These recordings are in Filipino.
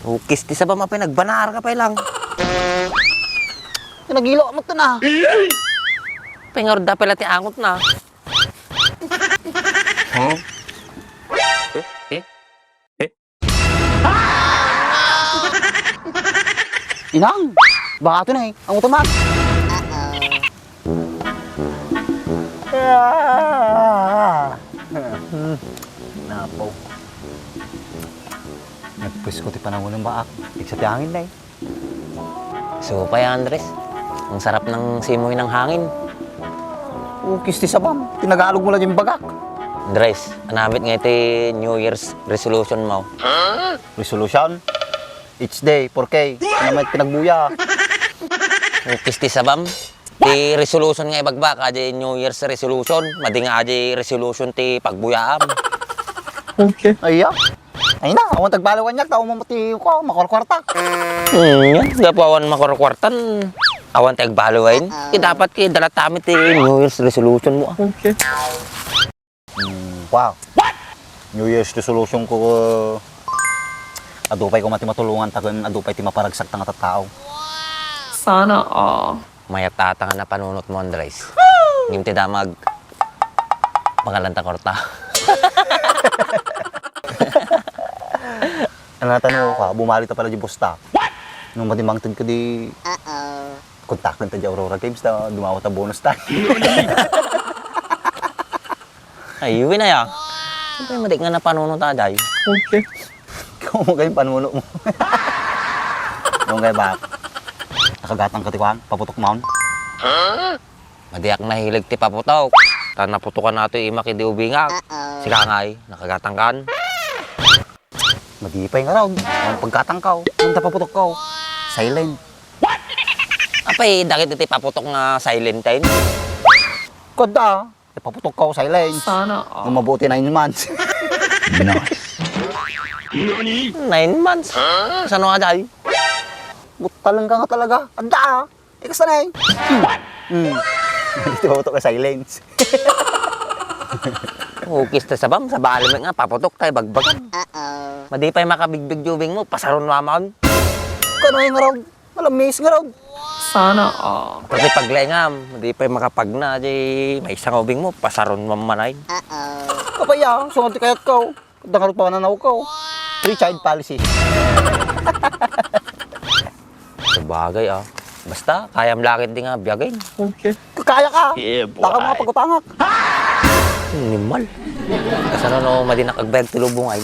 Ukis ti sabam apay nagbanar ka pa lang. Nagilo mo to na. Pengar da pala ti angot na. Huh? Inang, baka ito na eh. Ang utoman. Napaw. Nagpwes ko ti panahon ng baak. Iksa ti hangin na eh. So pa Andres. Ang sarap ng simoy ng hangin. Ukis ti sabam. Tinagalog mo lang yung bagak. Andres, anabit nga iti New Year's resolution mo. Resolution? Each day, 4K. Ano may pinagbuya. Ukis ti sabam. Ti resolution nga ibagbak, aja New Year's resolution. Madi nga aja resolution ti pagbuyaam. Okay. Ay, ay na, awan tagbalawan niya. Tao mamati ko, makorkwarta. Yan, gapawan makorkwartan. Awan tagbaluwain. Dapat ki dalat tamit ti New Year's resolution mo. Okay. Wow. New Year's resolution ko, adupay ko mati matulungan tagan, adupay ti maparagsak tanga tao. Sana all. Mayat tatanga na panunot mo, Andres. Ngim ti damag pangalanta korta. Ano natanong ka, bumali ta pala di bosta. Nung matimangtod ko di, kontakin ta di Aurora Games na dumawat ta bonus tayo. Ay, yun na ya. Siyempre, madik nga na panunot aday. Okay. Ikaw mo kayo panuno mo. Yung kayo ba? Nakagatang katikwan, paputok maun. Madiak nahilig ti paputok. Tan naputukan nato yung imaki di ubingak. Si Kangay, nakagatang kan. Madipay nga raw. Ang pagkatang kaw, ang tapaputok kaw. Silent. Apay, dakit iti paputok nga silent time. Koda, paputok kaw, silent. Sana all. Nung mabuti 9 months. Nice. 9 months. Saan nga aday? Butalang ka nga talaga. Anda, ikas na eh. Dito paputok ka, silence. Ukis ta sabam, sa balim nga, paputok tayo bagbagan. Madi pa'y makabigbig jubing mo, pasaron mamon. Kano yung nga raw? Malamis nga raw. Sana all. Pati paglengam, madi pa'y makapagna, di may isang ubing mo, pasaron mamanay. Kapaya, sunod ti kayat kaw. Dangarot pa kananaw kaw. Free child policy. Sabagay ah. Basta, kayam lakit di nga biyagin. Okay. Kaya ka. Yeah, boy. Baka mga pagutangak. Nimal. Kasano no, madi nakagbeg tulubong ay.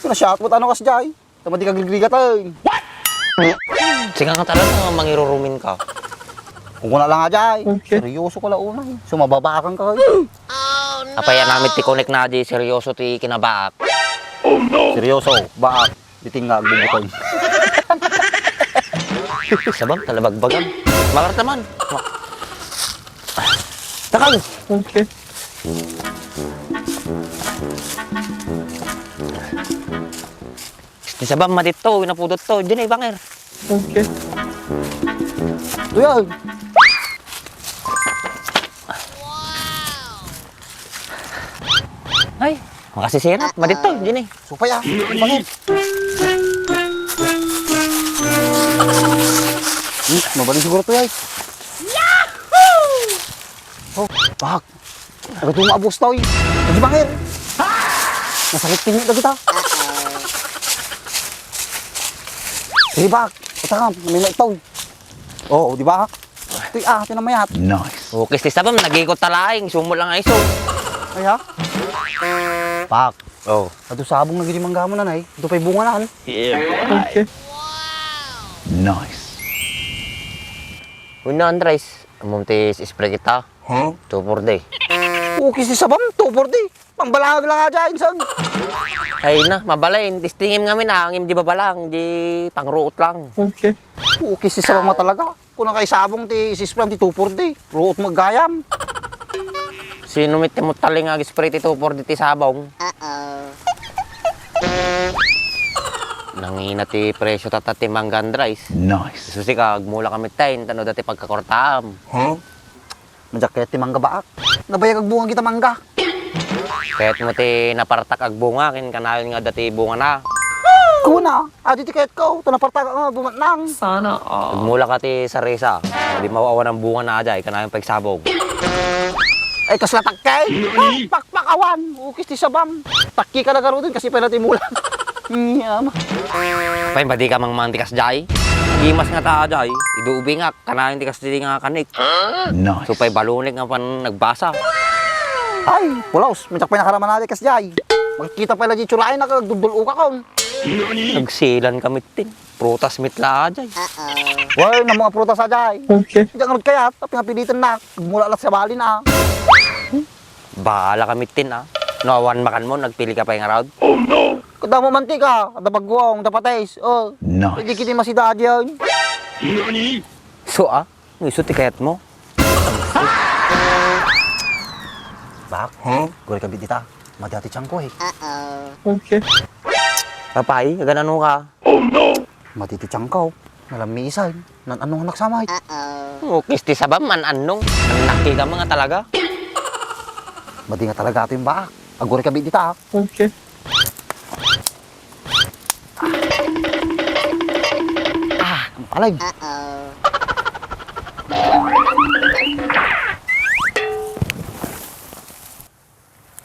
Pinashot mo tanong kas jay. Tama di kagligrigat ay. Sige ka talaga, mangirurumin ka. Kung kuna lang nga jay. Okay. Seryoso ko lang unay. Sumababakan ka. Apaya namin ti connect na di seryoso ti kinabaak. Seryoso. Baak. Biting nga agbubutoy. Sabang, talabagbagan. Makarat naman. Takal! Okay. Di sabang matito, inapudot to. Diyan ay bangir. Okay. Tuyay. Ay, makasisirap. Matito, diyan ay. Supaya. Pangin. Mabaling siguro tuyay. Oh, bak. Agad yung maabos tao eh. Hindi bangir. Nasakit tingin na kita. Sige bak. Ito may naitaw. Oo, di ba? Ito tinamayat. Nice. Ukis ti sabang, nag-ikot talaing. Sumo lang ay so. Ay ha? Pak. Oh. Ato sabong nagiging manggamon na nay. Ito pa'y bunga na. Yeah, boy. Okay. Nice. Una, Andres. Amuntis spray kita. Huh? 2 for day. Ukis si sabam. 2 for day. Pangbalahag lang nga dyan, son. Ay na, mabalain. Tistingin nga minangin, di babalang. Di pangruot lang. Okay. Ukis si sabam nga talaga. Kung kay sabong ti sispram ti 2 for day. Ruot maggayam. Sino mit mo taling ag spray ti 2 for day ti sabong? Nangina ti presyo tatati manggandrais. Nice. Susi ka, agmula kami tayo, tano dati pagkakortaam. Huh? Majakет ti mangga baak. Nabayag ag bunga kita mangga. Kahit mo ti napartak ag bunga, kin kanayon nga dati bunga na. Kuna, adi ti kayat ko, tanaparta ka nga, bumatnang. Sana all. Nagmula ka ti sa resa. Di mawawa ng bunga na ajay. Kanayang pagsabog. Ay, kasla takkay. Pakpakawan, ukis ti sabam. Takki ka na garutin kasi pala ti mulan. Yama. Pay, ba di ka mang mantikas jay? Gimas nga ta ajay. Iduubi nga. Kanayang tikas di nga kanik. Nice. So pay balunik nga pan nagbasa. Ay, pulaos, mintak pa nakaraman natin kas jay. Magkita pala di tsurain na kagdudul uka ko. Nagsilan kami tin. Prutas mitla ajay. Wala na mga prutas sa jay. Okay. Diyan nga kaya, tapi nga pilitan na. Mula lang sa bali na. Bahala kami tin ah. Nawan makan mo, nagpili ka pa yung araw. Kada mo mantika, kada bagwong, dapates. Oh, hindi Nice. kita masida diyan. So ah, iso ti kayat mo. Bak, gore ka bitita. Madati tiyang ko eh. Okay. Papay, ganano ka? Matiti tiyang ko. Nalamisan. Nan anong anak samay. Ukis ti sabam man anong. Nakil ka mga talaga. Madi nga talaga ato yung bak. Agore ka bitita. Okay. Alag.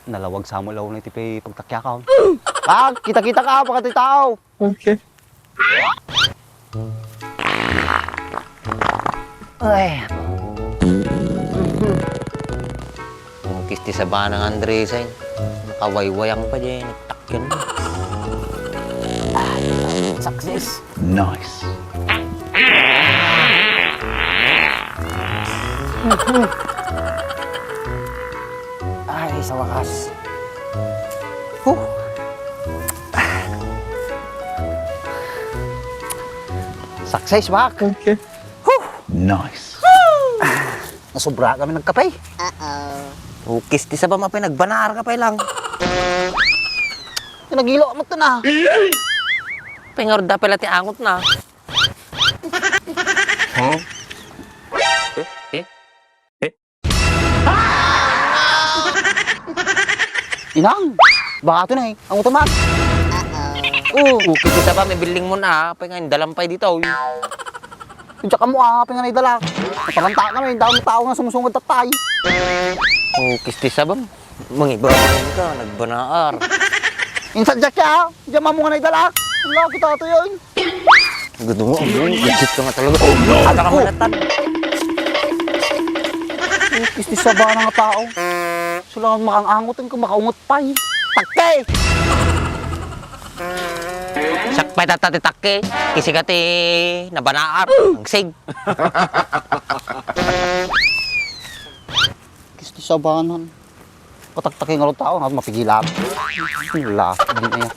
Nalawag sa mo law na tipi pagtakya ka. Bak, kita-kita ka pagkati tao. Okay. Ay, Ukis ti sabang ng Andresan. Nakawaywayang pa dyan. Takyan mo. success. Nice. Ay, sa wakas. Huh. Success, bak. Okay. Nice. Nasobra kami ng kape. Ukis ti sabang mapay nagbanar ka pa lang. Nagilo mo to na. Pengor da pala ti angot na. Inang, baka ito na eh. Ang utaman. Ukis ti sabang may building mo na. Pay nga dalampay dito. Kung ka mo pinga na idala. Napakanta kami, dahil tao nga sumusungod tatay. Ukis ti sabang. Mangibabayan ka, nagbanar. Insan Jack ya, diyan mo nga na idala. Wala, kita ito yun. Gusto mo, gigit ka nga talaga. Ata ka manatan. Kisti sa ba ng tao. Sula nga makangangotin kung makaungot pa eh. Takay! Sakpay tatatitakke. Kisi ka ti nabanaar. Ang sig. Kisti sa banan. Pataktakin nga rin tao, nga mapigilan. Wala, hindi na yan.